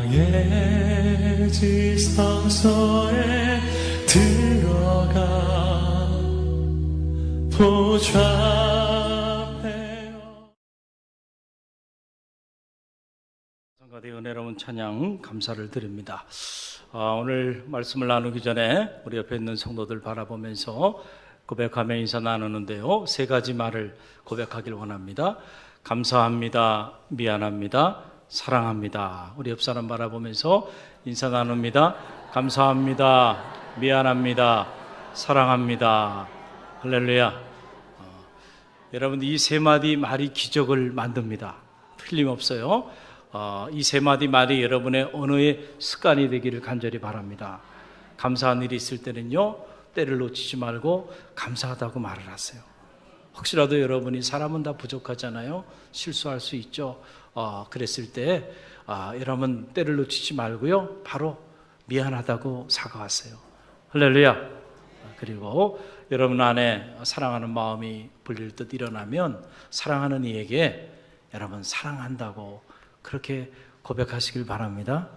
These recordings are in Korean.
나의 지성소에 들어가 보좌하며. 성가대 은혜로운 찬양 감사를 드립니다. 오늘 말씀을 나누기 전에 우리 옆에 있는 성도들 바라보면서 고백하며 인사 나누는데요, 세 가지 말을 고백하길 원합니다. 감사합니다, 미안합니다, 사랑합니다. 우리 옆 사람 바라보면서 인사 나눕니다. 감사합니다, 미안합니다, 사랑합니다. 할렐루야. 여러분, 이 세 마디 말이 기적을 만듭니다. 틀림없어요. 이 세 마디 말이 여러분의 언어의 습관이 되기를 간절히 바랍니다. 감사한 일이 있을 때는요, 때를 놓치지 말고 감사하다고 말을 하세요. 혹시라도 여러분이, 사람은 다 부족하잖아요. 실수할 수 있죠. 그랬을 때 여러분 때를 놓치지 말고요, 바로 미안하다고 사과하세요. 할렐루야. 그리고 여러분 안에 사랑하는 마음이 불릴 듯 일어나면 사랑하는 이에게 여러분 사랑한다고 그렇게 고백하시길 바랍니다.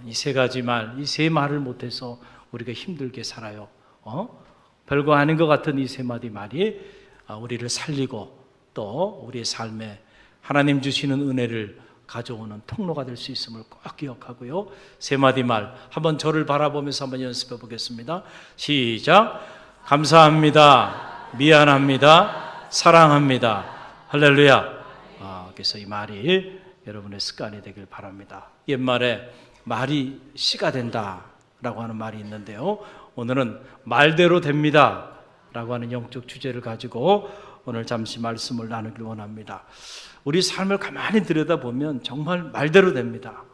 이 세 가지 말, 이 세 말을 못해서 우리가 힘들게 살아요. 별거 아닌 것 같은 이 세 마디 말이 우리를 살리고 또 우리의 삶에 하나님 주시는 은혜를 가져오는 통로가 될 수 있음을 꼭 기억하고요. 세 마디 말 한번 저를 바라보면서 한번 연습해 보겠습니다. 시작. 감사합니다, 미안합니다, 사랑합니다. 할렐루야. 그래서 이 말이 여러분의 습관이 되길 바랍니다. 옛말에 말이 씨가 된다 라고 하는 말이 있는데요, 오늘은 말대로 됩니다 라고 하는 영적 주제를 가지고 오늘 잠시 말씀을 나누길 원합니다. 우리 삶을 가만히 들여다보면 정말 말대로 됩니다.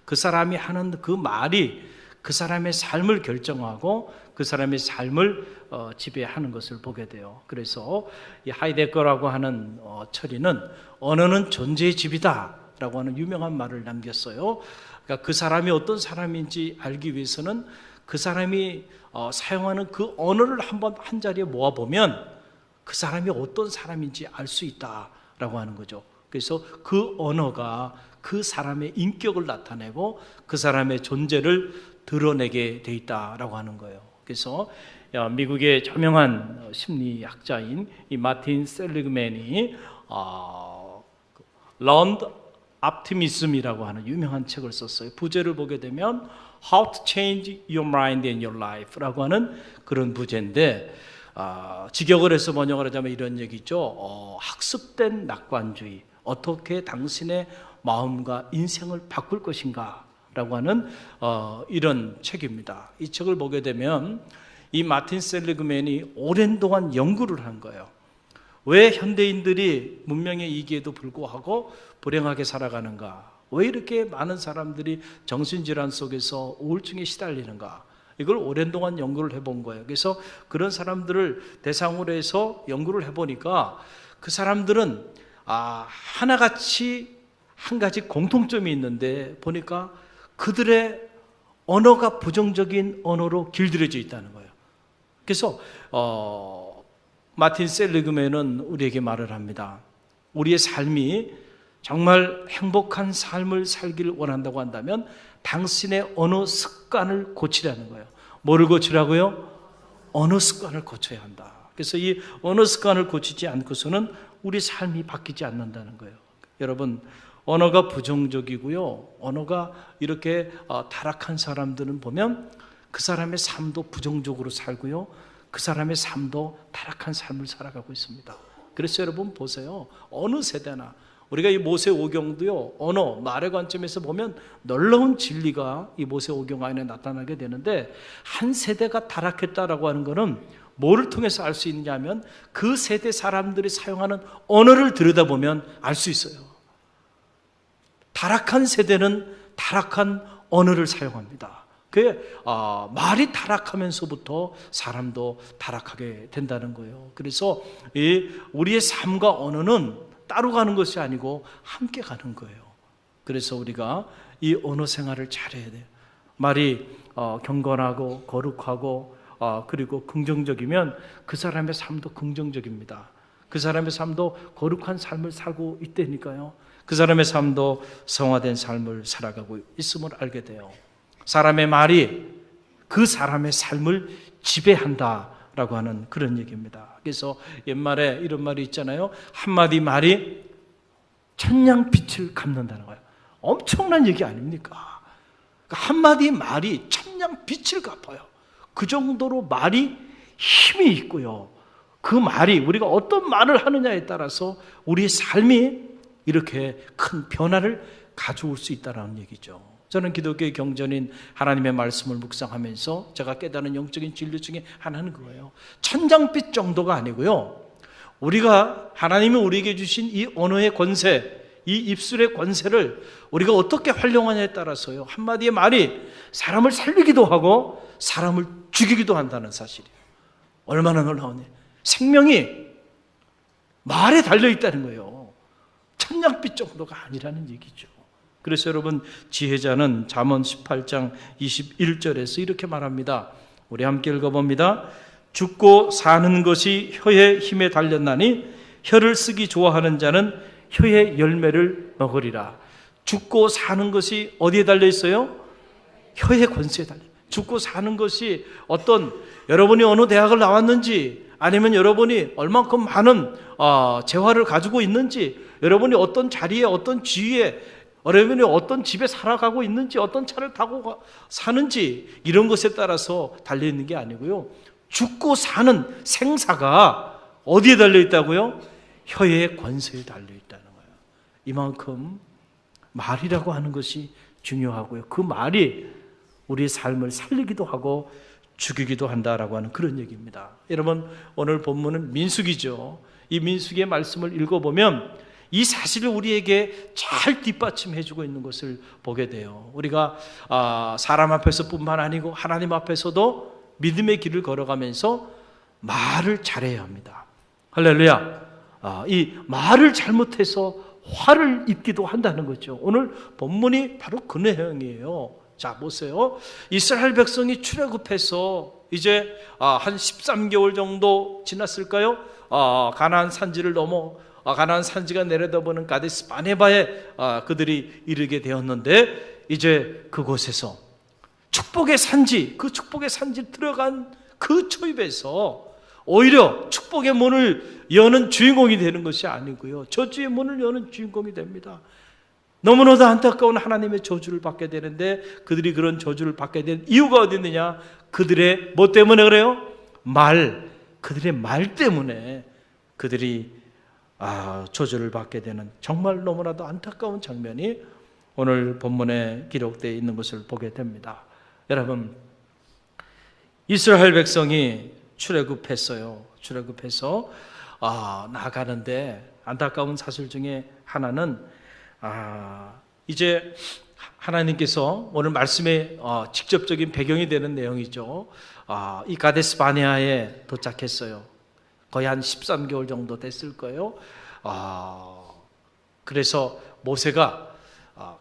그 사람이 하는 그 말이 그 사람의 삶을 결정하고 그 사람의 삶을 지배하는 것을 보게 돼요. 그래서 이 하이데거라고 하는 철이는 언어는 존재의 집이다 라고 하는 유명한 말을 남겼어요. 그러니까 그 사람이 어떤 사람인지 알기 위해서는 그 사람이 사용하는 그 언어를 한번 한 자리에 모아보면 그 사람이 어떤 사람인지 알 수 있다라고 하는 거죠. 그래서 그 언어가 그 사람의 인격을 나타내고 그 사람의 존재를 드러내게 돼 있다라고 하는 거예요. 그래서 미국의 저명한 심리학자인 이 마틴 셀리그맨이 Learned Optimism이라고 하는 유명한 책을 썼어요. 부제를 보게 되면 How to Change Your Mind and Your Life라고 하는 그런 부제인데, 직역을 해서 번역을 하자면 이런 얘기죠. 학습된 낙관주의, 어떻게 당신의 마음과 인생을 바꿀 것인가 라고 하는 이런 책입니다. 이 책을 보게 되면 이 마틴 셀리그맨이 오랜 동안 연구를 한 거예요. 왜 현대인들이 문명의 이기에도 불구하고 불행하게 살아가는가? 왜 이렇게 많은 사람들이 정신질환 속에서 우울증에 시달리는가? 이걸 오랜 동안 연구를 해본 거예요. 그래서 그런 사람들을 대상으로 해서 연구를 해보니까 그 사람들은 하나같이 한 가지 공통점이 있는데 보니까 그들의 언어가 부정적인 언어로 길들여져 있다는 거예요. 그래서 마틴 셀리그맨은 우리에게 말을 합니다. 우리의 삶이 정말 행복한 삶을 살기를 원한다고 한다면 당신의 언어 습관을 고치라는 거예요. 뭐를 고치라고요? 언어 습관을 고쳐야 한다. 그래서 이 언어 습관을 고치지 않고서는 우리 삶이 바뀌지 않는다는 거예요. 여러분, 언어가 부정적이고요, 언어가 이렇게 타락한 사람들은 보면 그 사람의 삶도 부정적으로 살고요, 그 사람의 삶도 타락한 삶을 살아가고 있습니다. 그래서 여러분 보세요. 어느 세대나 우리가 이 모세오경도요, 언어, 말의 관점에서 보면 놀라운 진리가 이 모세오경 안에 나타나게 되는데, 한 세대가 타락했다라고 하는 것은 뭐를 통해서 알 수 있느냐 하면 그 세대 사람들이 사용하는 언어를 들여다보면 알 수 있어요. 타락한 세대는 타락한 언어를 사용합니다. 말이 타락하면서부터 사람도 타락하게 된다는 거예요. 그래서 우리의 삶과 언어는 따로 가는 것이 아니고 함께 가는 거예요. 그래서 우리가 이 언어 생활을 잘해야 돼요. 말이 경건하고 거룩하고 그리고 긍정적이면 그 사람의 삶도 긍정적입니다. 그 사람의 삶도 거룩한 삶을 살고 있다니까요. 그 사람의 삶도 성화된 삶을 살아가고 있음을 알게 돼요. 사람의 말이 그 사람의 삶을 지배한다라고 하는 그런 얘기입니다. 그래서 옛말에 이런 말이 있잖아요. 한마디 말이 천냥빛을 갚는다는 거예요. 엄청난 얘기 아닙니까? 한마디 말이 천냥빛을 갚아요. 그 정도로 말이 힘이 있고요. 그 말이 우리가 어떤 말을 하느냐에 따라서 우리의 삶이 이렇게 큰 변화를 가져올 수 있다는 얘기죠. 저는 기독교의 경전인 하나님의 말씀을 묵상하면서 제가 깨달은 영적인 진리 중에 하나는 그거예요. 천장빛 정도가 아니고요. 우리가 하나님이 우리에게 주신 이 언어의 권세, 이 입술의 권세를 우리가 어떻게 활용하냐에 따라서요. 한마디의 말이 사람을 살리기도 하고 사람을 죽이기도 한다는 사실이에요. 얼마나 놀라우니. 생명이 말에 달려있다는 거예요. 천냥빛 정도가 아니라는 얘기죠. 그래서 여러분, 지혜자는 잠언 18장 21절에서 이렇게 말합니다. 우리 함께 읽어봅니다. 죽고 사는 것이 혀의 힘에 달렸나니 혀를 쓰기 좋아하는 자는 혀의 열매를 먹으리라. 죽고 사는 것이 어디에 달려 있어요? 혀의 권세에 달려. 죽고 사는 것이 어떤, 여러분이 어느 대학을 나왔는지, 아니면 여러분이 얼만큼 많은 재화를 가지고 있는지, 여러분이 어떤 자리에, 어떤 지위에, 여러분이 어떤 집에 살아가고 있는지, 어떤 차를 타고 사는지, 이런 것에 따라서 달려있는 게 아니고요. 죽고 사는 생사가 어디에 달려있다고요? 혀의 권세에 달려있다는 거예요. 이만큼 말이라고 하는 것이 중요하고요. 그 말이 우리의 삶을 살리기도 하고 죽이기도 한다라고 하는 그런 얘기입니다. 여러분, 오늘 본문은 민수기죠. 이 민수기의 말씀을 읽어보면 이 사실을 우리에게 잘 뒷받침해주고 있는 것을 보게 돼요. 우리가 사람 앞에서뿐만 아니고 하나님 앞에서도 믿음의 길을 걸어가면서 말을 잘해야 합니다. 할렐루야. 이 말을 잘못해서 화를 입기도 한다는 거죠. 오늘 본문이 바로 그 내용이에요. 자, 보세요. 이스라엘 백성이 출애굽해서 이제 한 13개월 정도 지났을까요? 가나안 산지를 넘어 가나안 산지가 내려다보는 가데스 바네바에 그들이 이르게 되었는데, 이제 그곳에서 축복의 산지, 그 축복의 산지 들어간 그 초입에서 오히려 축복의 문을 여는 주인공이 되는 것이 아니고요, 저주의 문을 여는 주인공이 됩니다. 너무나도 안타까운 하나님의 저주를 받게 되는데, 그들이 그런 저주를 받게 된 이유가 어디 있느냐? 그들의 뭐 때문에 그래요? 그들의 말 때문에 그들이 저주를 받게 되는, 정말 너무나도 안타까운 장면이 오늘 본문에 기록되어 있는 것을 보게 됩니다. 여러분, 이스라엘 백성이 출애굽했어요. 출애굽해서 나가는데 안타까운 사실 중에 하나는 이제 하나님께서 오늘 말씀의 직접적인 배경이 되는 내용이죠. 이 가데스 바네아에 도착했어요. 거의 한 13개월 정도 됐을 거예요. 그래서 모세가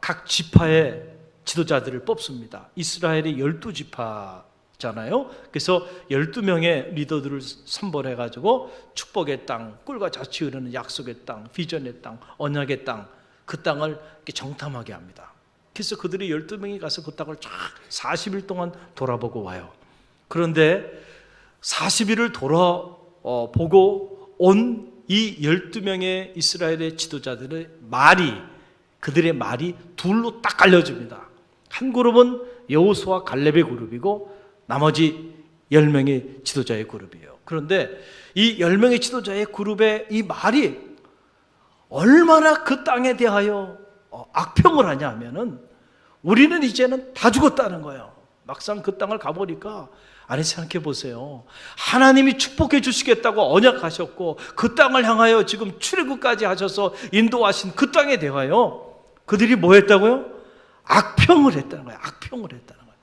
각 지파의 지도자들을 뽑습니다. 이스라엘이 12지파잖아요. 그래서 12명의 리더들을 선발해가지고 축복의 땅, 꿀과 젖이 흐르는 약속의 땅, 비전의 땅, 언약의 땅, 그 땅을 정탐하게 합니다. 그래서 그들이 12명이 가서 그 땅을 쫙 40일 동안 돌아보고 와요. 그런데 40일을 돌아보고 온 이 12명의 이스라엘의 지도자들의 그들의 말이 둘로 딱 갈려집니다. 한 그룹은 여호수아 갈렙의 그룹이고 나머지 10명의 지도자의 그룹이에요. 그런데 이 10명의 지도자의 그룹의 이 말이 얼마나 그 땅에 대하여 악평을 하냐 하면은, 우리는 이제는 다 죽었다는 거예요. 막상 그 땅을 가보니까, 아니 생각해 보세요. 하나님이 축복해 주시겠다고 언약하셨고 그 땅을 향하여 지금 출애굽까지 하셔서 인도하신 그 땅에 대하여 그들이 뭐 했다고요? 악평을 했다는 거예요. 악평을 했다는 거예요.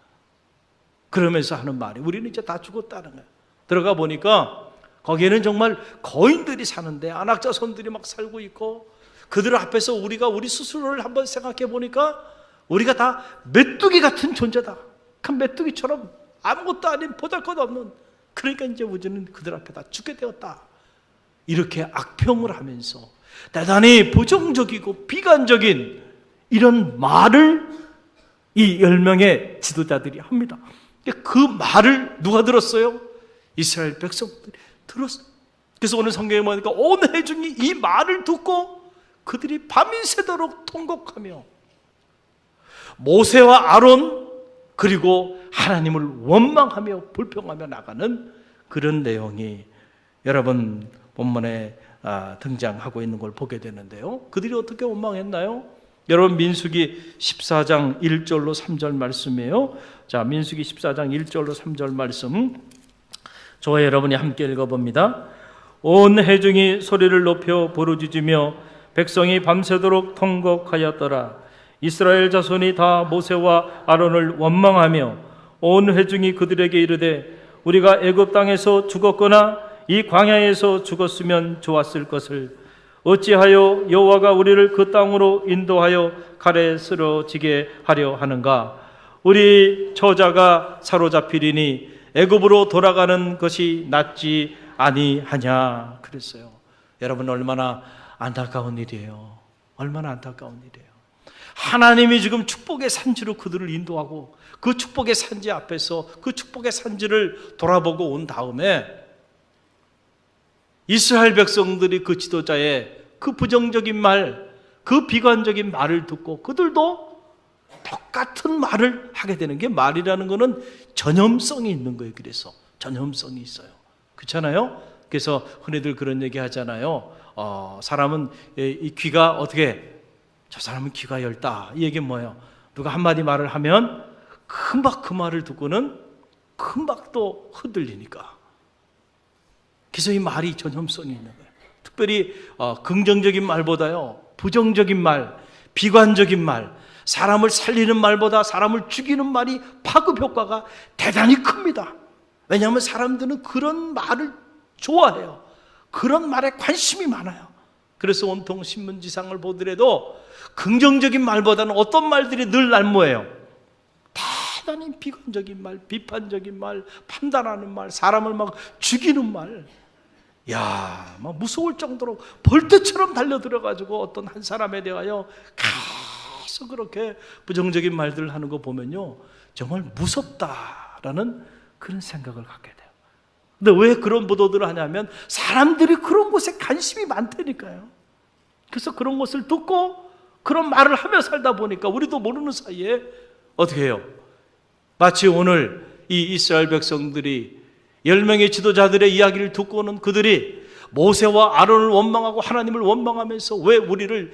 그러면서 하는 말이, 우리는 이제 다 죽었다는 거예요. 들어가 보니까 거기에는 정말 거인들이 사는데 안악자손들이 막 살고 있고, 그들 앞에서 우리 스스로를 한번 생각해 보니까 우리가 다 메뚜기 같은 존재다. 그 메뚜기처럼 아무것도 아닌 보잘것없는, 그러니까 이제 우리는 그들 앞에 다 죽게 되었다. 이렇게 악평을 하면서 대단히 부정적이고 비관적인 이런 말을 이 10명의 지도자들이 합니다. 그 말을 누가 들었어요? 이스라엘 백성들이 들었어요. 그래서 오늘 성경에 보니까 온 회중이 이 말을 듣고 그들이 밤이 새도록 통곡하며 모세와 아론 그리고 하나님을 원망하며 불평하며 나가는 그런 내용이 여러분 본문에 등장하고 있는 걸 보게 되는데요. 그들이 어떻게 원망했나요? 여러분 민수기 14장 1절로 3절 말씀이에요. 자, 민수기 14장 1절로 3절 말씀 저와 여러분이 함께 읽어봅니다. 온 회중이 소리를 높여 부르짖으며 백성이 밤새도록 통곡하였더라. 이스라엘 자손이 다 모세와 아론을 원망하며 온 회중이 그들에게 이르되 우리가 애굽 땅에서 죽었거나 이 광야에서 죽었으면 좋았을 것을 어찌하여 여호와가 우리를 그 땅으로 인도하여 칼에 쓰러지게 하려 하는가? 우리 처자가 사로잡히리니 애굽으로 돌아가는 것이 낫지 아니하냐 그랬어요. 여러분 얼마나 안타까운 일이에요. 얼마나 안타까운 일이에요. 하나님이 지금 축복의 산지로 그들을 인도하고 그 축복의 산지 앞에서 그 축복의 산지를 돌아보고 온 다음에 이스라엘 백성들이 그 지도자의 그 부정적인 말, 그 비관적인 말을 듣고 그들도 똑같은 말을 하게 되는 게 말이라는 것은 전염성이 있는 거예요. 그래서 전염성이 있어요. 그렇잖아요? 그래서 흔히들 그런 얘기 하잖아요. 사람은 이 귀가 어떻게 저 사람은 귀가 얇다. 이 얘기는 뭐예요? 누가 한마디 말을 하면 금방 그 말을 듣고는 금방 또 흔들리니까. 그래서 이 말이 전염성이 있는 거예요. 특별히 긍정적인 말보다요 부정적인 말, 비관적인 말, 사람을 살리는 말보다 사람을 죽이는 말이 파급 효과가 대단히 큽니다. 왜냐하면 사람들은 그런 말을 좋아해요. 그런 말에 관심이 많아요. 그래서 온통 신문지상을 보더라도 긍정적인 말보다는 어떤 말들이 늘 난무해요? 대단히 비관적인 말, 비판적인 말, 판단하는 말, 사람을 막 죽이는 말. 야, 막 무서울 정도로 벌떼처럼 달려들어가지고 어떤 한 사람에 대하여 계속 그렇게 부정적인 말들을 하는 거 보면요 정말 무섭다라는 그런 생각을 갖게 돼요. 근데 왜 그런 보도들을 하냐면 사람들이 그런 곳에 관심이 많다니까요. 그래서 그런 것을 듣고 그런 말을 하며 살다 보니까 우리도 모르는 사이에 어떻게 해요? 마치 오늘 이 이스라엘 백성들이 10명의 지도자들의 이야기를 듣고는 그들이 모세와 아론을 원망하고 하나님을 원망하면서 왜 우리를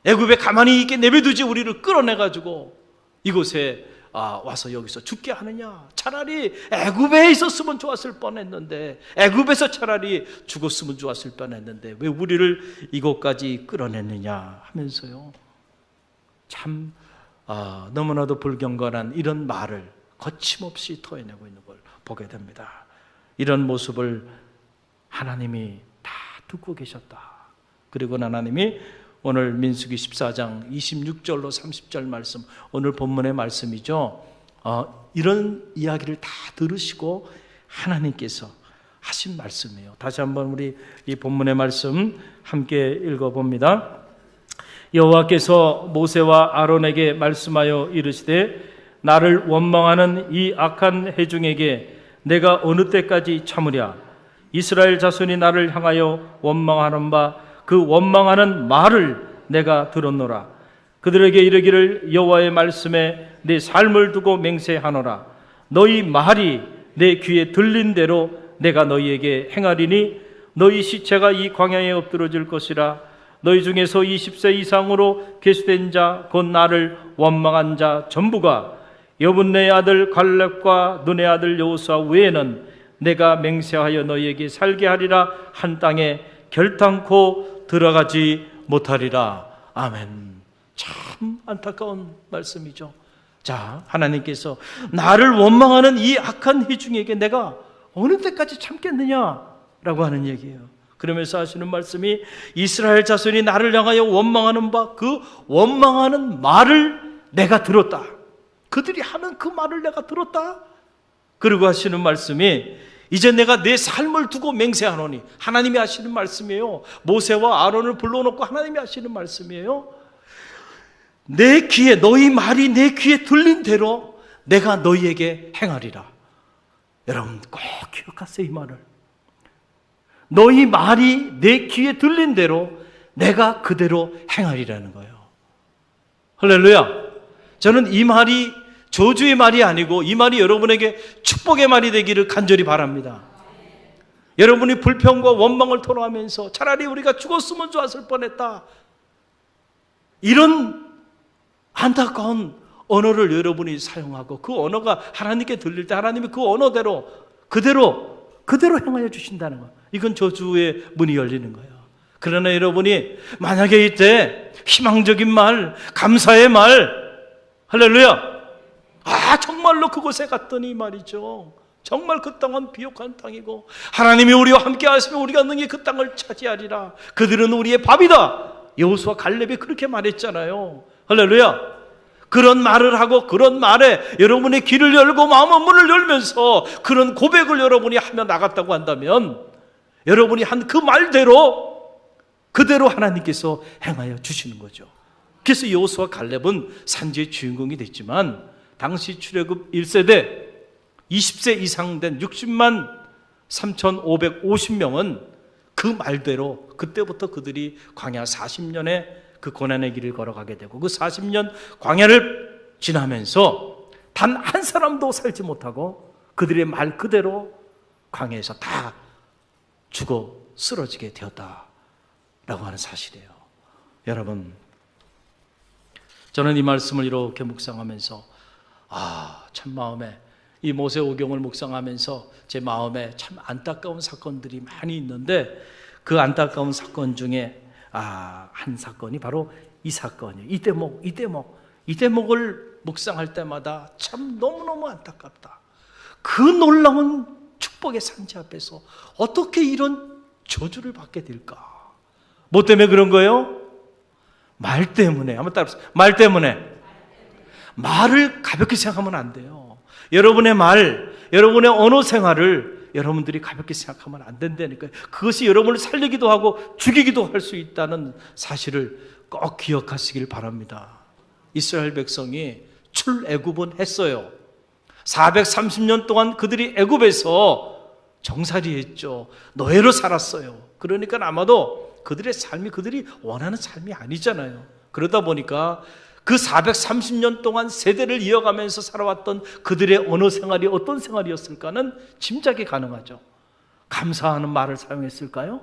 애굽에 가만히 있게 내버려두지 우리를 끌어내가지고 이곳에 와서 여기서 죽게 하느냐? 차라리 애굽에 있었으면 좋았을 뻔했는데 애굽에서 차라리 죽었으면 좋았을 뻔했는데 왜 우리를 이곳까지 끌어냈느냐 하면서요 참 너무나도 불경건한 이런 말을 거침없이 토해내고 있는 걸 보게 됩니다. 이런 모습을 하나님이 다 듣고 계셨다. 그리고 하나님이 오늘 민수기 14장 26절로 30절 말씀, 오늘 본문의 말씀이죠. 이런 이야기를 다 들으시고 하나님께서 하신 말씀이에요. 다시 한번 우리 이 본문의 말씀 함께 읽어봅니다. 여호와께서 모세와 아론에게 말씀하여 이르시되 나를 원망하는 이 악한 회중에게 내가 어느 때까지 참으랴? 이스라엘 자손이 나를 향하여 원망하는 바 그 원망하는 말을 내가 들었노라. 그들에게 이르기를 여호와의 말씀에 내 삶을 두고 맹세하노라. 너희 말이 내 귀에 들린 대로 내가 너희에게 행하리니 너희 시체가 이 광야에 엎드러질 것이라. 너희 중에서 20세 이상으로 계수된 자 곧 나를 원망한 자 전부가 여분네의 아들 갈렙과 눈의 아들 여호수아 외에는 내가 맹세하여 너희에게 살게 하리라 한 땅에 결탄코 들어가지 못하리라. 아멘. 참 안타까운 말씀이죠. 자, 하나님께서 나를 원망하는 이 악한 회중에게 내가 어느 때까지 참겠느냐라고 하는 얘기예요. 그러면서 하시는 말씀이 이스라엘 자손이 나를 향하여 원망하는 바 그 원망하는 말을 내가 들었다. 그들이 하는 그 말을 내가 들었다. 그리고 하시는 말씀이 이제 내가 내 삶을 두고 맹세하노니. 하나님이 하시는 말씀이에요. 모세와 아론을 불러놓고 하나님이 하시는 말씀이에요. 내 귀에, 너희 말이 내 귀에 들린 대로 내가 너희에게 행하리라. 여러분 꼭 기억하세요, 이 말을. 너희 말이 내 귀에 들린 대로 내가 그대로 행하리라는 거예요. 할렐루야. 저는 이 말이 저주의 말이 아니고 이 말이 여러분에게 축복의 말이 되기를 간절히 바랍니다. 여러분이 불평과 원망을 토로하면서 차라리 우리가 죽었으면 좋았을 뻔했다, 이런 안타까운 언어를 여러분이 사용하고 그 언어가 하나님께 들릴 때 하나님이 그 언어대로 그대로 행하여 주신다는 거예요. 이건 저주의 문이 열리는 거예요. 그러나 여러분이 만약에 이때 희망적인 말, 감사의 말, 할렐루야, 정말로 그곳에 갔더니 말이죠, 정말 그 땅은 비옥한 땅이고 하나님이 우리와 함께 하시면 우리가 능히 그 땅을 차지하리라. 그들은 우리의 밥이다. 여호수아 갈렙이 그렇게 말했잖아요. 할렐루야. 그런 말을 하고 그런 말에 여러분의 귀를 열고 마음의 문을 열면서 그런 고백을 여러분이 하며 나갔다고 한다면 여러분이 한 그 말대로 그대로 하나님께서 행하여 주시는 거죠. 그래서 여호수아 갈렙은 산지의 주인공이 됐지만 당시 출애굽 1세대 20세 이상 된 60만 3,550명은 그 말대로 그때부터 그들이 광야 40년의 그 고난의 길을 걸어가게 되고 그 40년 광야를 지나면서 단 한 사람도 살지 못하고 그들의 말 그대로 광야에서 다 죽어 쓰러지게 되었다라고 하는 사실이에요. 여러분, 저는 이 말씀을 이렇게 묵상하면서 참 마음에 이 모세오경을 묵상하면서 제 마음에 참 안타까운 사건들이 많이 있는데 그 안타까운 사건 중에 한 사건이 바로 이 사건이에요. 이 대목을 묵상할 때마다 참 너무너무 안타깝다. 그 놀라운 축복의 산지 앞에서 어떻게 이런 저주를 받게 될까? 뭐 때문에 그런 거예요? 말 때문에. 한번 따라해보세요. 말 때문에. 말을 가볍게 생각하면 안 돼요. 여러분의 말, 여러분의 언어 생활을 여러분들이 가볍게 생각하면 안 된다니까요. 그것이 여러분을 살리기도 하고 죽이기도 할 수 있다는 사실을 꼭 기억하시길 바랍니다. 이스라엘 백성이 출애굽은 했어요. 430년 동안 그들이 애굽에서 정살이했죠. 노예로 살았어요. 그러니까 아마도 그들의 삶이 그들이 원하는 삶이 아니잖아요. 그러다 보니까 그 430년 동안 세대를 이어가면서 살아왔던 그들의 언어 생활이 어떤 생활이었을까는 짐작이 가능하죠. 감사하는 말을 사용했을까요?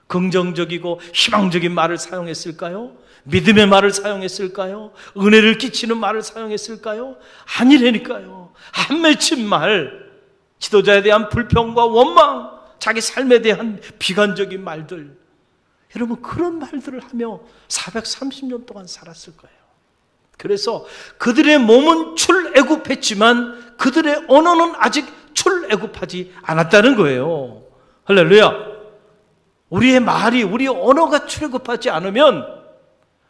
긍정적이고 희망적인 말을 사용했을까요? 믿음의 말을 사용했을까요? 은혜를 끼치는 말을 사용했을까요? 아니라니까요. 한 맺힌 말, 지도자에 대한 불평과 원망, 자기 삶에 대한 비관적인 말들, 여러분 그런 말들을 하며 430년 동안 살았을 거예요. 그래서 그들의 몸은 출애굽했지만 그들의 언어는 아직 출애굽하지 않았다는 거예요. 할렐루야. 우리의 말이, 우리의 언어가 출애굽하지 않으면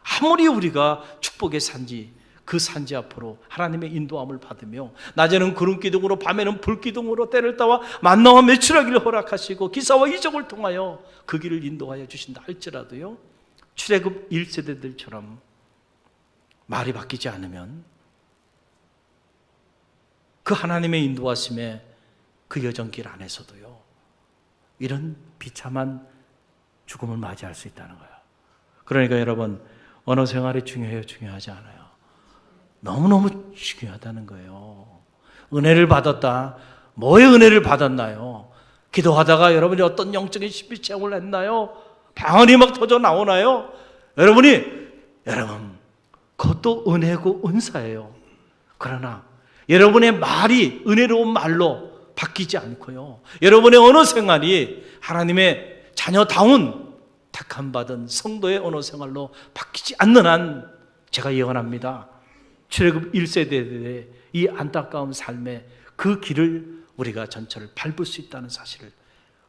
아무리 우리가 축복의 산지, 그 산지 앞으로 하나님의 인도함을 받으며 낮에는 구름기둥으로 밤에는 불기둥으로 때를 따와 만나와 매출하기를 허락하시고 기사와 이적을 통하여 그 길을 인도하여 주신다 할지라도요, 출애굽 1세대들처럼 말이 바뀌지 않으면 그 하나님의 인도하심에 그 여정길 안에서도요 이런 비참한 죽음을 맞이할 수 있다는 거예요. 그러니까 여러분, 언어 생활이 중요해요? 중요하지 않아요? 너무너무 중요하다는 거예요. 은혜를 받았다. 뭐의 은혜를 받았나요? 기도하다가 여러분이 어떤 영적인 신비 체험을 했나요? 방언이 막 터져 나오나요? 여러분 그것도 은혜고 은사예요. 그러나 여러분의 말이 은혜로운 말로 바뀌지 않고요, 여러분의 언어 생활이 하나님의 자녀다운 택함받은 성도의 언어 생활로 바뀌지 않는 한 제가 예언합니다. 출애굽 1세대의 이 안타까운 삶의 그 길을 우리가 전철을 밟을 수 있다는 사실을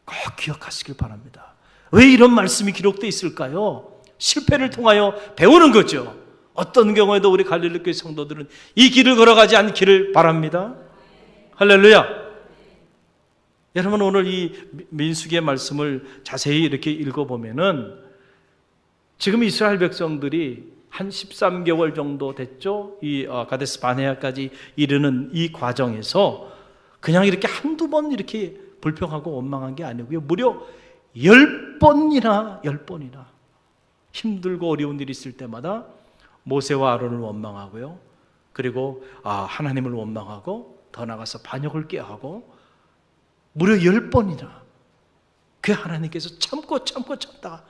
꼭 기억하시길 바랍니다. 왜 이런 말씀이 기록되어 있을까요? 실패를 통하여 배우는 거죠. 어떤 경우에도 우리 갈릴리교회 성도들은 이 길을 걸어가지 않기를 바랍니다. 할렐루야. 여러분 오늘 이 민수기의 말씀을 자세히 이렇게 읽어보면은 지금 이스라엘 백성들이 한 13개월 정도 됐죠. 이 가데스 바네아까지 이르는 이 과정에서 그냥 이렇게 한두 번 이렇게 불평하고 원망한 게 아니고요. 무려 10번이나 힘들고 어려운 일이 있을 때마다 모세와 아론을 원망하고요. 그리고 하나님을 원망하고 더 나아가서 반역을 꾀하고 무려 10번이나 그 하나님께서 참다가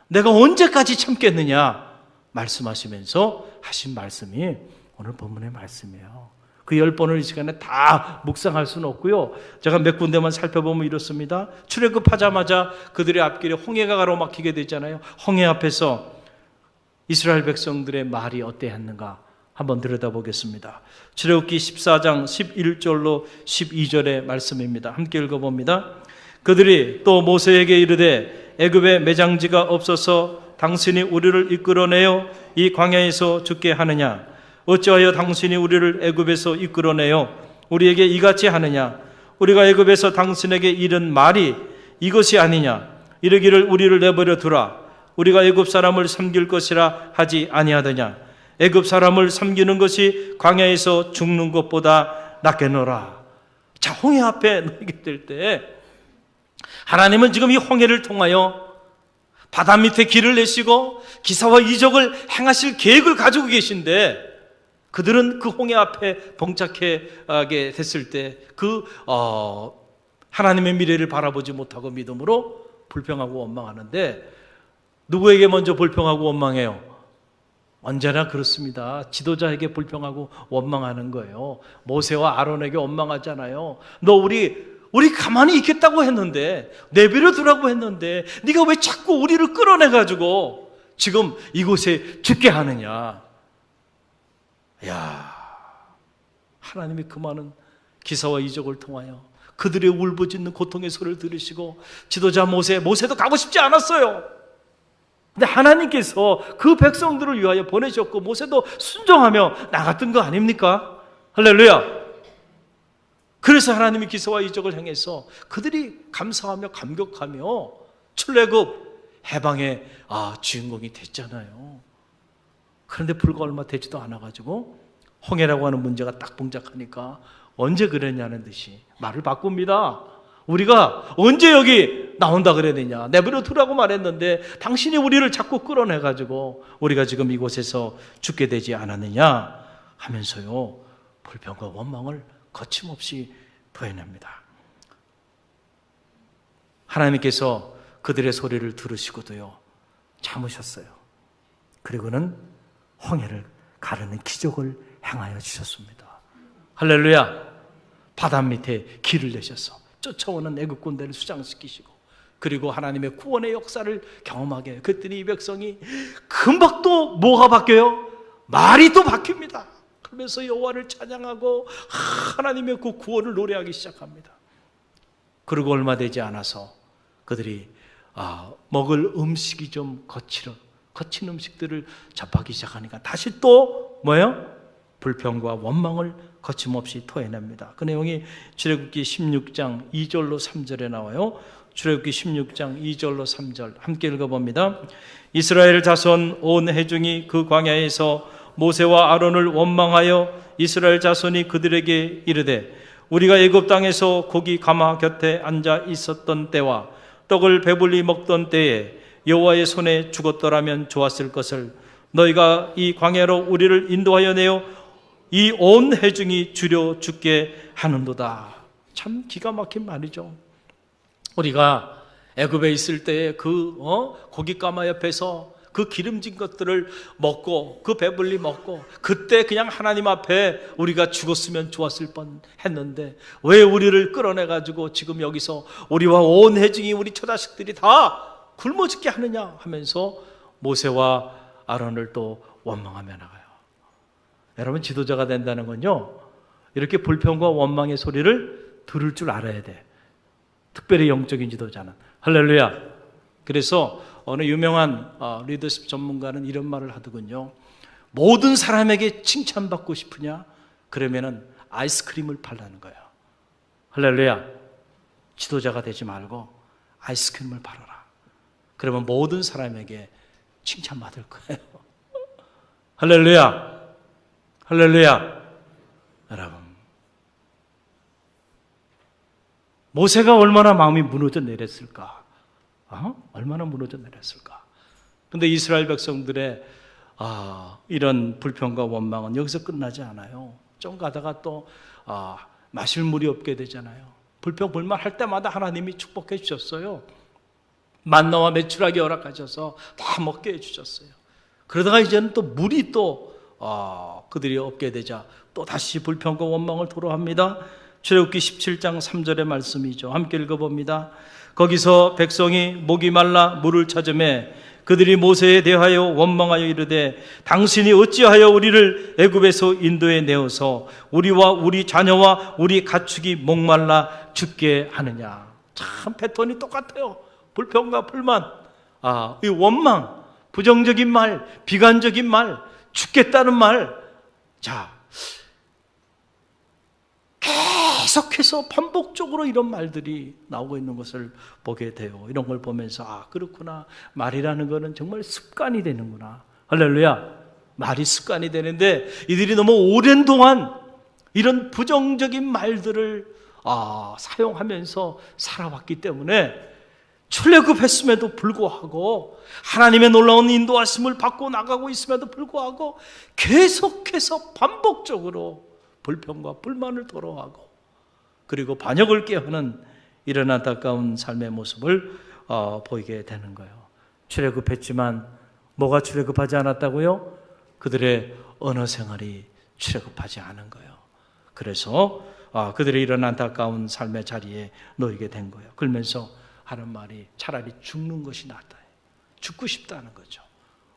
내가 언제까지 참겠느냐 말씀하시면서 하신 말씀이 오늘 본문의 말씀이에요. 그 10번을 이 시간에 다 묵상할 수는 없고요. 제가 몇 군데만 살펴보면 이렇습니다. 출애굽하자마자 그들의 앞길에 홍해가 가로막히게 되잖아요. 홍해 앞에서 이스라엘 백성들의 말이 어떠했는가 한번 들여다보겠습니다. 출애굽기 14장 11절로 12절의 말씀입니다. 함께 읽어봅니다. 그들이 또 모세에게 이르되 애굽에 매장지가 없어서 당신이 우리를 이끌어내어 이 광야에서 죽게 하느냐? 어찌하여 당신이 우리를 애굽에서 이끌어내어 우리에게 이같이 하느냐? 우리가 애굽에서 당신에게 이른 말이 이것이 아니냐? 이르기를 우리를 내버려 두라. 우리가 애굽 사람을 섬길 것이라 하지 아니하더냐? 애굽 사람을 섬기는 것이 광야에서 죽는 것보다 낫겠노라. 자, 홍해 앞에 놓이게 될 때 하나님은 지금 이 홍해를 통하여 바다 밑에 길을 내시고 기사와 이적을 행하실 계획을 가지고 계신데 그들은 그 홍해 앞에 봉착하게 됐을 때 하나님의 미래를 바라보지 못하고 믿음으로 불평하고 원망하는데 누구에게 먼저 불평하고 원망해요? 언제나 그렇습니다. 지도자에게 불평하고 원망하는 거예요. 모세와 아론에게 원망하잖아요. 너 우리 가만히 있겠다고 했는데, 내버려 두라고 했는데 네가 왜 자꾸 우리를 끌어내가지고 지금 이곳에 죽게 하느냐. 야, 하나님이 그 많은 기사와 이적을 통하여 그들의 울부짖는 고통의 소리를 들으시고 지도자 모세도 가고 싶지 않았어요. 근데 하나님께서 그 백성들을 위하여 보내셨고 모세도 순종하며 나갔던 거 아닙니까? 할렐루야. 그래서 하나님이 기사와 이적을 행해서 그들이 감사하며 감격하며 출애굽 해방의 주인공이 됐잖아요. 그런데 불과 얼마 되지도 않아가지고 홍해라고 하는 문제가 딱 봉착하니까 언제 그랬냐는 듯이 말을 바꿉니다. 우리가 언제 여기 나온다 그랬느냐, 내버려 두라고 말했는데 당신이 우리를 자꾸 끌어내가지고 우리가 지금 이곳에서 죽게 되지 않았느냐 하면서요 불평과 원망을 거침없이 표현합니다. 하나님께서 그들의 소리를 들으시고도요 참으셨어요. 그리고는 홍해를 가르는 기적을 행하여 주셨습니다. 할렐루야. 바다 밑에 길을 내셔서 쫓아오는 애국 군대를 수장시키시고 그리고 하나님의 구원의 역사를 경험하게 해요. 그랬더니 이 백성이 금방 또 뭐가 바뀌어요? 말이 또 바뀝니다. 그러면서 여호와를 찬양하고 하나님의 그 구원을 노래하기 시작합니다. 그리고 얼마 되지 않아서 그들이 먹을 음식이 좀 거친 음식들을 접하기 시작하니까 다시 또 뭐예요? 불평과 원망을 거침없이 토해냅니다. 그 내용이 출애굽기 16장 2절로 3절에 나와요. 출애굽기 16장 2절로 3절 함께 읽어봅니다. 이스라엘 자손 온 회중이 그 광야에서 모세와 아론을 원망하여 이스라엘 자손이 그들에게 이르되 우리가 애굽 땅에서 고기 가마 곁에 앉아 있었던 때와 떡을 배불리 먹던 때에 여호와의 손에 죽었더라면 좋았을 것을 너희가 이 광야로 우리를 인도하여 내어 이 온 회중이 주려 죽게 하는도다. 참 기가 막힌 말이죠. 우리가 애굽에 있을 때에 고기 가마 옆에서 그 기름진 것들을 먹고 그 배불리 먹고 그때 그냥 하나님 앞에 우리가 죽었으면 좋았을 뻔 했는데 왜 우리를 끌어내가지고 지금 여기서 우리와 온 회중이 우리 처자식들이 다 굶어 죽게 하느냐 하면서 모세와 아론을 또 원망하며 나가요. 여러분 지도자가 된다는 건요 이렇게 불평과 원망의 소리를 들을 줄 알아야 돼. 특별히 영적인 지도자는. 할렐루야. 그래서 어느 유명한 리더십 전문가는 이런 말을 하더군요. 모든 사람에게 칭찬받고 싶으냐? 그러면은 아이스크림을 팔라는 거예요. 할렐루야. 지도자가 되지 말고 아이스크림을 팔아라. 그러면 모든 사람에게 칭찬받을 거예요. 할렐루야. 할렐루야. 여러분, 모세가 얼마나 마음이 무너져 내렸을까? 얼마나 무너져 내렸을까? 근데 이스라엘 백성들의 이런 불평과 원망은 여기서 끝나지 않아요. 좀 가다가 또 마실 물이 없게 되잖아요. 불평 불만할 때마다 하나님이 축복해 주셨어요. 만나와 메추라기 허락하셔서 다 먹게 해주셨어요. 그러다가 이제는 또 물이 또 그들이 없게 되자 또 다시 불평과 원망을 토로합니다. 출애굽기 17장 3절의 말씀이죠. 함께 읽어봅니다. 거기서 백성이 목이 말라 물을 찾으매 그들이 모세에 대하여 원망하여 이르되 당신이 어찌하여 우리를 애굽에서 인도에 내어서 우리와 우리 자녀와 우리 가축이 목말라 죽게 하느냐. 참 패턴이 똑같아요. 불평과 불만, 이 원망, 부정적인 말, 비관적인 말, 죽겠다는 말. 자, 계속해서 반복적으로 이런 말들이 나오고 있는 것을 보게 돼요. 이런 걸 보면서 그렇구나. 말이라는 거는 정말 습관이 되는구나. 할렐루야. 말이 습관이 되는데 이들이 너무 오랜 동안 이런 부정적인 말들을 사용하면서 살아왔기 때문에 출애굽했음에도 불구하고 하나님의 놀라운 인도하심을 받고 나가고 있음에도 불구하고 계속해서 반복적으로 불평과 불만을 토로하고 그리고 반역을 꾀하는 이런 안타까운 삶의 모습을 보이게 되는 거예요. 출애굽했지만 뭐가 출애굽하지 않았다고요? 그들의 언어 생활이 출애굽하지 않은 거예요. 그래서 그들의 이런 안타까운 삶의 자리에 놓이게 된 거예요. 그러면서 하는 말이 차라리 죽는 것이 낫다. 죽고 싶다는 거죠.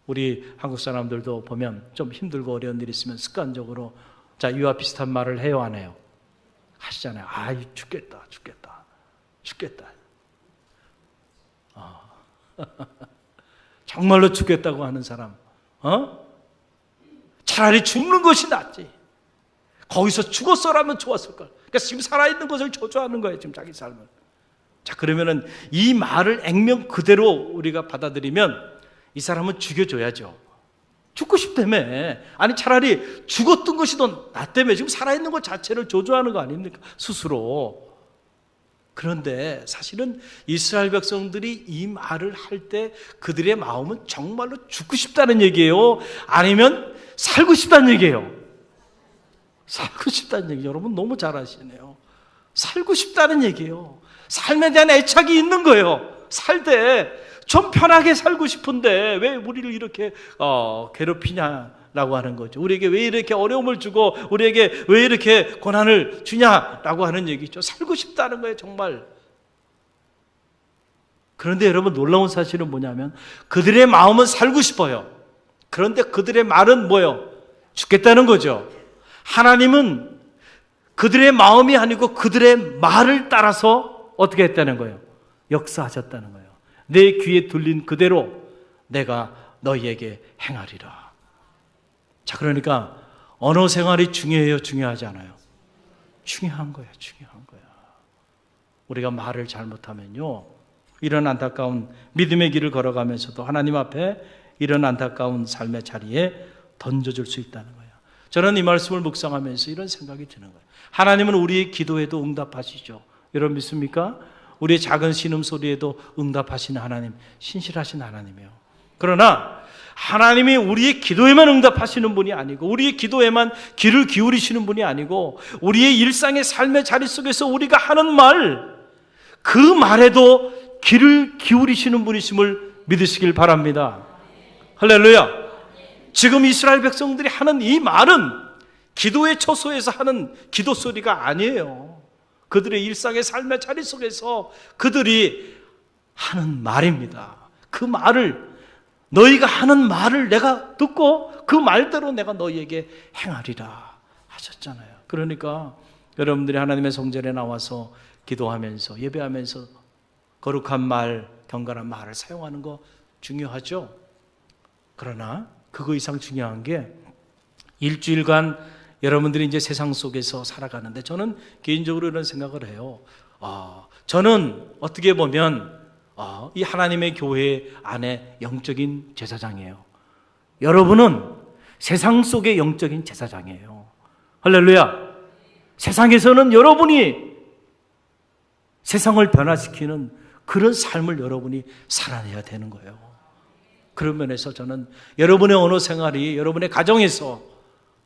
우리 한국 사람들도 보면 좀 힘들고 어려운 일이 있으면 습관적으로 이와 비슷한 말을 해요, 안 해요? 하시잖아요. 죽겠다. 정말로 죽겠다고 하는 사람, 차라리 죽는 것이 낫지. 거기서 죽었어라면 좋았을 걸. 그러니까 지금 살아있는 것을 저주하는 거예요, 지금 자기 삶을. 자, 그러면은 이 말을 액면 그대로 우리가 받아들이면 이 사람은 죽여줘야죠. 죽고 싶다며. 차라리 죽었던 것이 더 낫다며. 지금 살아있는 것 자체를 저주하는 거 아닙니까? 스스로. 그런데 사실은 이스라엘 백성들이 이 말을 할 때 그들의 마음은 정말로 죽고 싶다는 얘기예요? 아니면 살고 싶다는 얘기예요? 살고 싶다는 얘기. 여러분 너무 잘 아시네요. 살고 싶다는 얘기예요. 삶에 대한 애착이 있는 거예요. 살 때 좀 편하게 살고 싶은데 왜 우리를 이렇게 괴롭히냐라고 하는 거죠. 우리에게 왜 이렇게 어려움을 주고 우리에게 왜 이렇게 고난을 주냐라고 하는 얘기죠. 살고 싶다는 거예요, 정말. 그런데 여러분 놀라운 사실은 뭐냐면 그들의 마음은 살고 싶어요. 그런데 그들의 말은 뭐예요? 죽겠다는 거죠. 하나님은 그들의 마음이 아니고 그들의 말을 따라서 어떻게 했다는 거예요? 역사하셨다는 거예요. 내 귀에 들린 그대로 내가 너희에게 행하리라. 자, 그러니까 언어 생활이 중요해요, 중요하지 않아요? 중요한 거예요, 중요한 거야. 우리가 말을 잘못하면요, 이런 안타까운 믿음의 길을 걸어가면서도 하나님 앞에 이런 안타까운 삶의 자리에 던져줄 수 있다는 거예요. 저는 이 말씀을 묵상하면서 이런 생각이 드는 거예요. 하나님은 우리의 기도에도 응답하시죠. 여러분 믿습니까? 우리의 작은 신음소리에도 응답하시는 하나님, 신실하신 하나님이에요. 그러나 하나님이 우리의 기도에만 응답하시는 분이 아니고 우리의 기도에만 귀를 기울이시는 분이 아니고 우리의 일상의 삶의 자리 속에서 우리가 하는 말, 그 말에도 귀를 기울이시는 분이심을 믿으시길 바랍니다. 할렐루야. 지금 이스라엘 백성들이 하는 이 말은 기도의 처소에서 하는 기도 소리가 아니에요. 그들의 일상의 삶의 자리 속에서 그들이 하는 말입니다. 그 말을, 너희가 하는 말을 내가 듣고 그 말대로 내가 너희에게 행하리라 하셨잖아요. 그러니까 여러분들이 하나님의 성전에 나와서 기도하면서 예배하면서 거룩한 말, 경건한 말을 사용하는 거 중요하죠. 그러나 그거 이상 중요한 게 일주일간 여러분들이 이제 세상 속에서 살아가는데 저는 개인적으로 이런 생각을 해요. 저는 어떻게 보면 이 하나님의 교회 안에 영적인 제사장이에요. 여러분은 세상 속의 영적인 제사장이에요. 할렐루야. 세상에서는 여러분이 세상을 변화시키는 그런 삶을 여러분이 살아내야 되는 거예요. 그런 면에서 저는 여러분의 언어 생활이 여러분의 가정에서,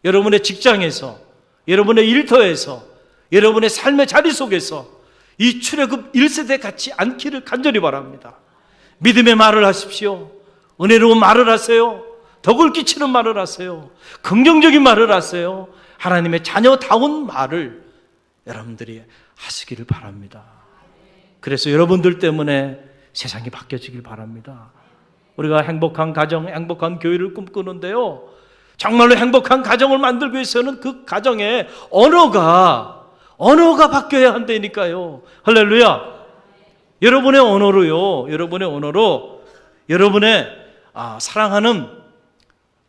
여러분의 직장에서, 여러분의 일터에서, 여러분의 삶의 자리 속에서 이 출애굽 1세대 같지 않기를 간절히 바랍니다. 믿음의 말을 하십시오. 은혜로운 말을 하세요. 덕을 끼치는 말을 하세요. 긍정적인 말을 하세요. 하나님의 자녀다운 말을 여러분들이 하시기를 바랍니다. 그래서 여러분들 때문에 세상이 바뀌어지길 바랍니다. 우리가 행복한 가정, 행복한 교회를 꿈꾸는데요, 정말로 행복한 가정을 만들기 위해서는 그 가정의 언어가 바뀌어야 한다니까요. 할렐루야. 여러분의 언어로 여러분의 사랑하는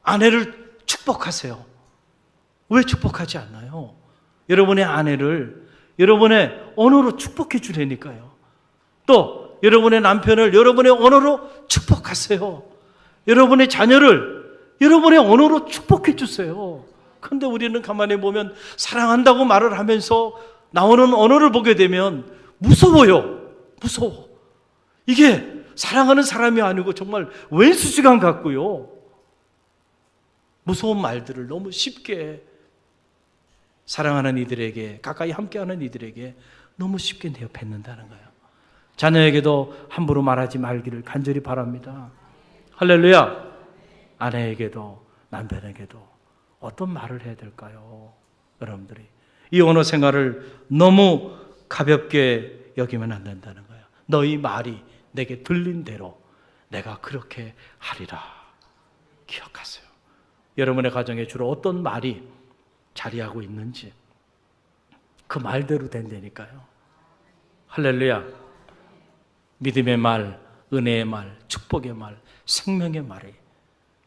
아내를 축복하세요. 왜 축복하지 않나요? 여러분의 아내를 여러분의 언어로 축복해 주라니까요. 또 여러분의 남편을 여러분의 언어로 축복하세요. 여러분의 자녀를 여러분의 언어로 축복해 주세요. 그런데 우리는 가만히 보면 사랑한다고 말을 하면서 나오는 언어를 보게 되면 무서워요. 무서워. 이게 사랑하는 사람이 아니고 정말 왼수시간 같고요. 무서운 말들을 너무 쉽게 사랑하는 이들에게, 가까이 함께하는 이들에게 너무 쉽게 내어뱉는다는 거예요. 자녀에게도 함부로 말하지 말기를 간절히 바랍니다. 할렐루야. 아내에게도 남편에게도 어떤 말을 해야 될까요? 여러분들이 이 언어 생활을 너무 가볍게 여기면 안 된다는 거예요. 너희 말이 내게 들린 대로 내가 그렇게 하리라. 기억하세요. 여러분의 가정에 주로 어떤 말이 자리하고 있는지 그 말대로 된다니까요. 할렐루야. 믿음의 말, 은혜의 말, 축복의 말, 생명의 말이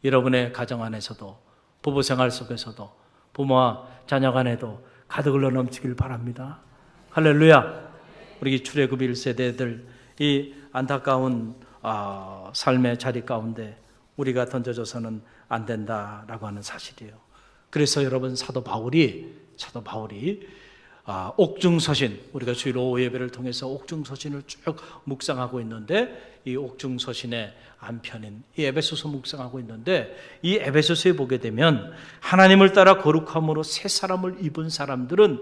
여러분의 가정 안에서도, 부부 생활 속에서도, 부모와 자녀 간에도 가득 흘러 넘치길 바랍니다. 할렐루야. 우리 출애굽 1세대들 이 안타까운 삶의 자리 가운데 우리가 던져져서는 안 된다라고 하는 사실이에요. 그래서 여러분 사도 바울이 옥중서신, 우리가 주일 오후 예배를 통해서 옥중서신을 쭉 묵상하고 있는데 이 옥중서신의 안편인 이 에베소서 묵상하고 있는데 이 에베소서에 보게 되면 하나님을 따라 거룩함으로 새 사람을 입은 사람들은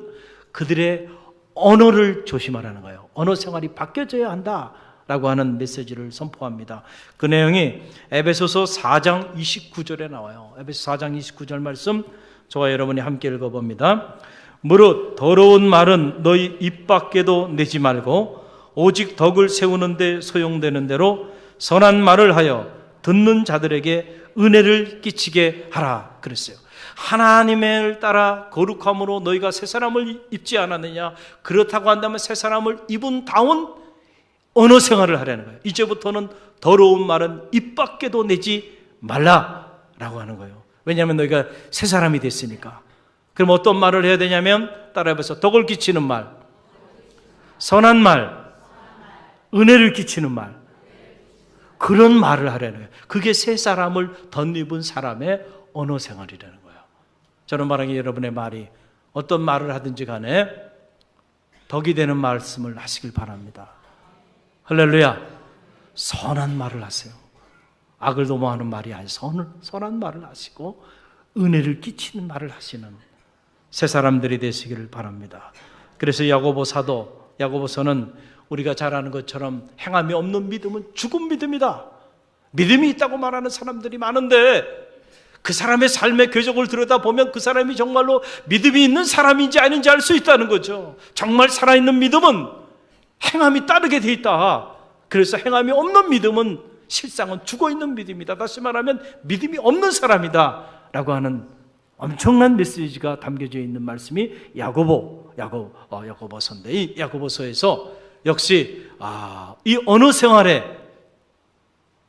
그들의 언어를 조심하라는 거예요. 언어 생활이 바뀌어져야 한다라고 하는 메시지를 선포합니다. 그 내용이 에베소서 4장 29절에 나와요. 에베소 4장 29절 말씀 저와 여러분이 함께 읽어봅니다. 무릇 더러운 말은 너희 입 밖에도 내지 말고 오직 덕을 세우는 데 소용되는 대로 선한 말을 하여 듣는 자들에게 은혜를 끼치게 하라 그랬어요. 하나님을 따라 거룩함으로 너희가 새 사람을 입지 않았느냐? 그렇다고 한다면 새 사람을 입은 다운 언어 생활을 하라는 거예요. 이제부터는 더러운 말은 입 밖에도 내지 말라라고 하는 거예요. 왜냐하면 너희가 새 사람이 됐으니까. 그럼 어떤 말을 해야 되냐면 따라해봐서 덕을 끼치는 말, 선한 말, 은혜를 끼치는 말, 그런 말을 하라는 거예요. 그게 새 사람을 덧입은 사람의 언어 생활이라는 거예요. 저는 말하기 여러분의 말이 어떤 말을 하든지 간에 덕이 되는 말씀을 하시길 바랍니다. 할렐루야. 선한 말을 하세요. 악을 도모하는 말이 아니라 선한 말을 하시고 은혜를 끼치는 말을 하시는 새 사람들이 되시기를 바랍니다. 그래서 야고보서는 우리가 잘 아는 것처럼 행함이 없는 믿음은 죽은 믿음이다. 믿음이 있다고 말하는 사람들이 많은데 그 사람의 삶의 궤적을 들여다보면 그 사람이 정말로 믿음이 있는 사람인지 아닌지 알 수 있다는 거죠. 정말 살아있는 믿음은 행함이 따르게 돼 있다. 그래서 행함이 없는 믿음은 실상은 죽어있는 믿음이다. 다시 말하면 믿음이 없는 사람이다 라고 하는 엄청난 메시지가 담겨져 있는 말씀이 야고보서인데 이 야고보서에서 역시 이 언어 생활의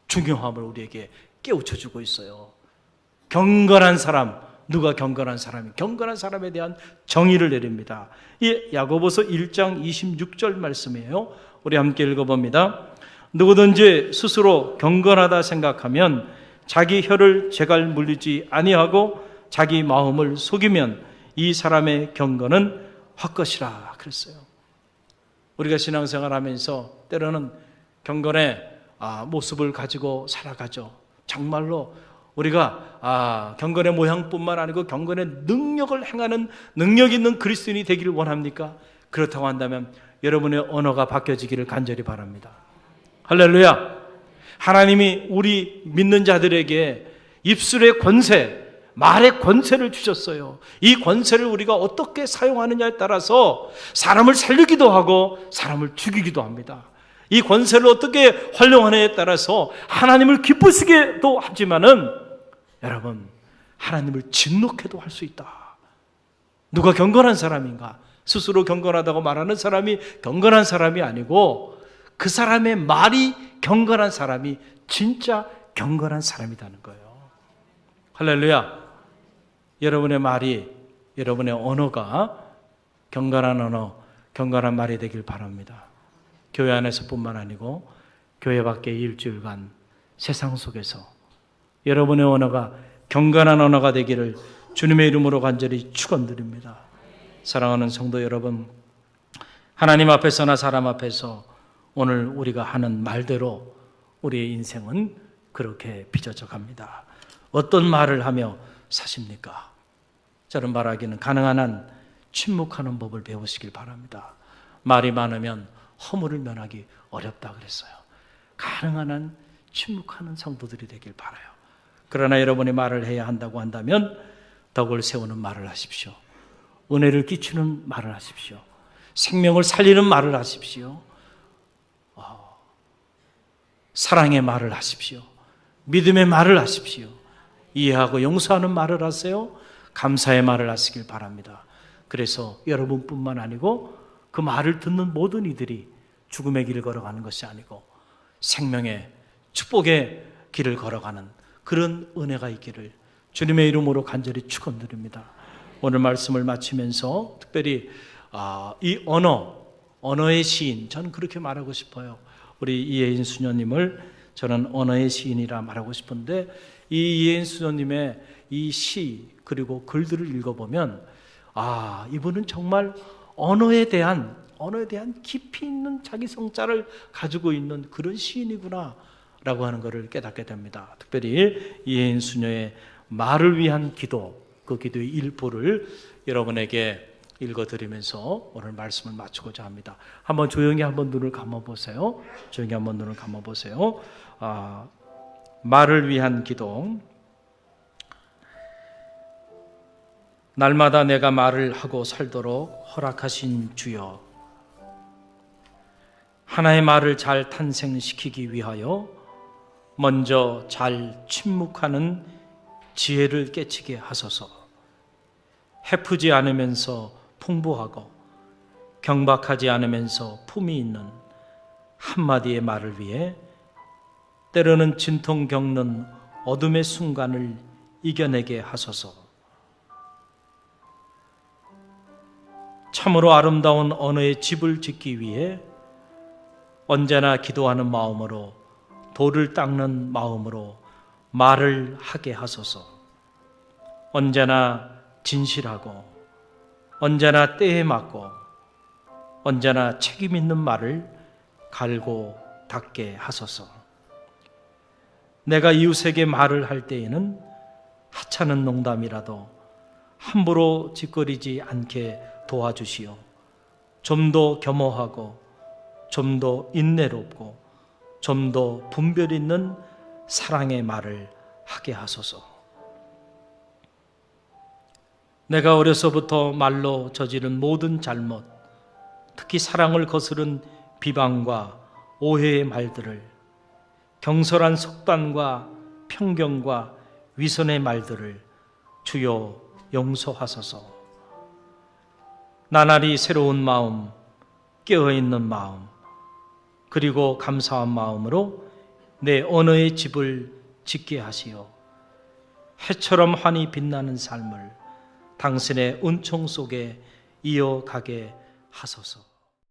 중요함을 우리에게 깨우쳐주고 있어요. 경건한 사람, 누가 경건한 사람이 경건한 사람에 대한 정의를 내립니다. 이 야고보서 1장 26절 말씀이에요. 우리 함께 읽어봅니다. 누구든지 스스로 경건하다 생각하면 자기 혀를 제갈 물리지 아니하고 자기 마음을 속이면 이 사람의 경건은 헛것이라 그랬어요. 우리가 신앙생활하면서 때로는 경건의 모습을 가지고 살아가죠. 정말로 우리가 경건의 모양뿐만 아니고 경건의 능력을 행하는 능력 있는 그리스도인이 되기를 원합니까? 그렇다고 한다면 여러분의 언어가 바뀌어지기를 간절히 바랍니다. 할렐루야! 하나님이 우리 믿는 자들에게 입술의 권세, 말의 권세를 주셨어요. 이 권세를 우리가 어떻게 사용하느냐에 따라서 사람을 살리기도 하고 사람을 죽이기도 합니다. 이 권세를 어떻게 활용하느냐에 따라서 하나님을 기쁘시게도 하지만은 여러분, 하나님을 진노케도 할 수 있다. 누가 경건한 사람인가? 스스로 경건하다고 말하는 사람이 경건한 사람이 아니고 그 사람의 말이 경건한 사람이 진짜 경건한 사람이라는 거예요. 할렐루야! 여러분의 말이, 여러분의 언어가 경건한 언어, 경건한 말이 되길 바랍니다. 교회 안에서뿐만 아니고 교회 밖의 일주일간 세상 속에서 여러분의 언어가 경건한 언어가 되기를 주님의 이름으로 간절히 축원드립니다. 사랑하는 성도 여러분, 하나님 앞에서나 사람 앞에서 오늘 우리가 하는 말대로 우리의 인생은 그렇게 빚어져 갑니다. 어떤 말을 하며 사십니까? 저는 말하기는 가능한 한 침묵하는 법을 배우시길 바랍니다. 말이 많으면 허물을 면하기 어렵다 그랬어요. 가능한 한 침묵하는 성도들이 되길 바라요. 그러나 여러분이 말을 해야 한다고 한다면 덕을 세우는 말을 하십시오. 은혜를 끼치는 말을 하십시오. 생명을 살리는 말을 하십시오. 사랑의 말을 하십시오. 믿음의 말을 하십시오. 이해하고 용서하는 말을 하세요. 감사의 말을 하시길 바랍니다. 그래서 여러분뿐만 아니고 그 말을 듣는 모든 이들이 죽음의 길을 걸어가는 것이 아니고 생명의 축복의 길을 걸어가는 그런 은혜가 있기를 주님의 이름으로 간절히 축원드립니다. 오늘 말씀을 마치면서 특별히 이 언어의 시인, 저는 그렇게 말하고 싶어요. 우리 이혜인 수녀님을 저는 언어의 시인이라 말하고 싶은데 이 이혜인 수녀님의 이 시 그리고 글들을 읽어보면 이분은 정말 언어에 대한 깊이 있는 자기 성자를 가지고 있는 그런 시인이구나 라고 하는 것을 깨닫게 됩니다. 특별히 이혜인 수녀의 말을 위한 기도, 그 기도의 일부를 여러분에게 읽어드리면서 오늘 말씀을 마치고자 합니다. 한번 조용히 한번 눈을 감아보세요. 조용히 한번 눈을 감아보세요. 말을 위한 기도. 날마다 내가 말을 하고 살도록 허락하신 주여, 하나의 말을 잘 탄생시키기 위하여 먼저 잘 침묵하는 지혜를 깨치게 하소서. 해프지 않으면서 풍부하고 경박하지 않으면서 품이 있는 한마디의 말을 위해 때로는 진통 겪는 어둠의 순간을 이겨내게 하소서. 참으로 아름다운 언어의 집을 짓기 위해 언제나 기도하는 마음으로, 돌을 닦는 마음으로 말을 하게 하소서. 언제나 진실하고 언제나 때에 맞고 언제나 책임 있는 말을 갈고 닦게 하소서. 내가 이웃에게 말을 할 때에는 하찮은 농담이라도 함부로 짓거리지 않게 도와주시오. 좀 더 겸허하고 좀 더 인내롭고 좀 더 분별 있는 사랑의 말을 하게 하소서. 내가 어려서부터 말로 저지른 모든 잘못, 특히 사랑을 거스른 비방과 오해의 말들을, 경솔한 속단과 편견과 위선의 말들을 주여 용서하소서. 나날이 새로운 마음, 깨어있는 마음, 그리고 감사한 마음으로 내 언어의 집을 짓게 하시오. 해처럼 환히 빛나는 삶을 당신의 은총 속에 이어가게 하소서.